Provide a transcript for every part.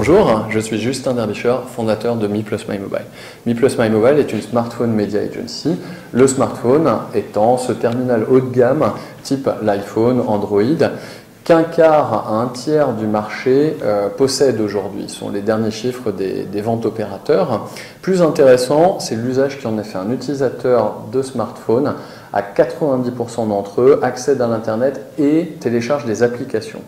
Bonjour, je suis Justin Derbyshire, fondateur de Me Plus My Mobile. Me Plus My Mobile est une smartphone media agency, le smartphone étant ce terminal haut de gamme type l'iPhone, Android, qu'un quart à un tiers du marché possède aujourd'hui. Ce sont les derniers chiffres des ventes opérateurs. Plus intéressant, c'est l'usage qui en est fait. Un utilisateur de smartphone, à 90% d'entre eux, accèdent à l'Internet et téléchargent des applications.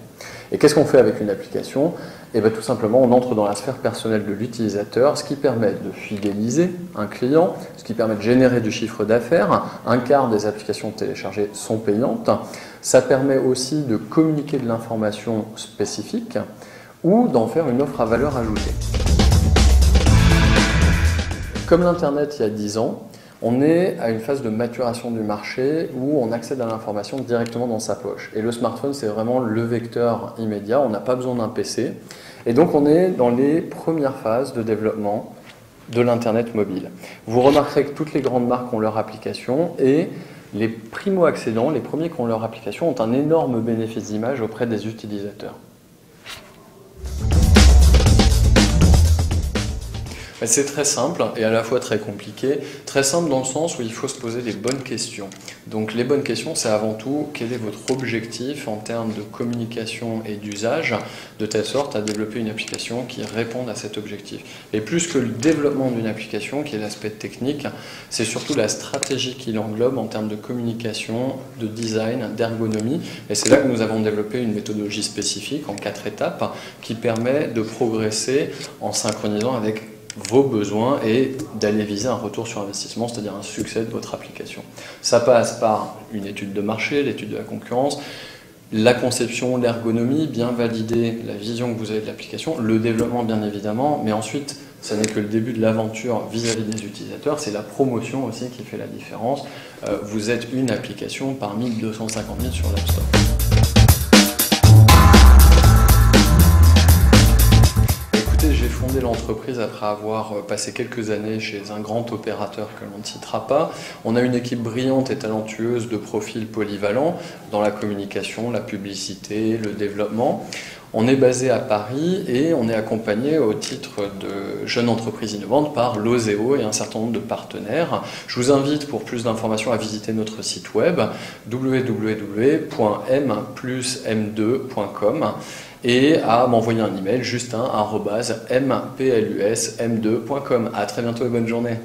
Et qu'est-ce qu'on fait avec une application? Et bien, tout simplement, on entre dans la sphère personnelle de l'utilisateur, ce qui permet de fidéliser un client, ce qui permet de générer du chiffre d'affaires. Un quart des applications téléchargées sont payantes. Ça permet aussi de communiquer de l'information spécifique ou d'en faire une offre à valeur ajoutée. Comme l'Internet il y a 10 ans, on est à une phase de maturation du marché où on accède à l'information directement dans sa poche. Et le smartphone, c'est vraiment le vecteur immédiat, on n'a pas besoin d'un PC. Et donc on est dans les premières phases de développement de l'Internet mobile. Vous remarquerez que toutes les grandes marques ont leur application et les primo-accédants, les premiers qui ont leur application, ont un énorme bénéfice d'image auprès des utilisateurs. C'est très simple et à la fois très compliqué. Très simple dans le sens où il faut se poser les bonnes questions. Donc les bonnes questions, c'est avant tout quel est votre objectif en termes de communication et d'usage, de telle sorte à développer une application qui réponde à cet objectif. Et plus que le développement d'une application, qui est l'aspect technique, c'est surtout la stratégie qui l'englobe en termes de communication, de design, d'ergonomie. Et c'est là que nous avons développé une méthodologie spécifique en 4 étapes qui permet de progresser en synchronisant avec vos besoins et d'aller viser un retour sur investissement, c'est-à-dire un succès de votre application. Ça passe par une étude de marché, l'étude de la concurrence, la conception, l'ergonomie, bien valider la vision que vous avez de l'application, le développement bien évidemment, mais ensuite, ça n'est que le début de l'aventure vis-à-vis des utilisateurs, c'est la promotion aussi qui fait la différence. Vous êtes une application parmi 250 000 sur l'App Store. J'ai fondé l'entreprise après avoir passé quelques années chez un grand opérateur que l'on ne citera pas. On a une équipe brillante et talentueuse de profils polyvalents dans la communication, la publicité, le développement. On est basé à Paris et on est accompagné au titre de jeune entreprise innovante par Lozeo et un certain nombre de partenaires. Je vous invite pour plus d'informations à visiter notre site web www.m+m2.com et à m'envoyer un email justin@mplusm2.com. À très bientôt et bonne journée.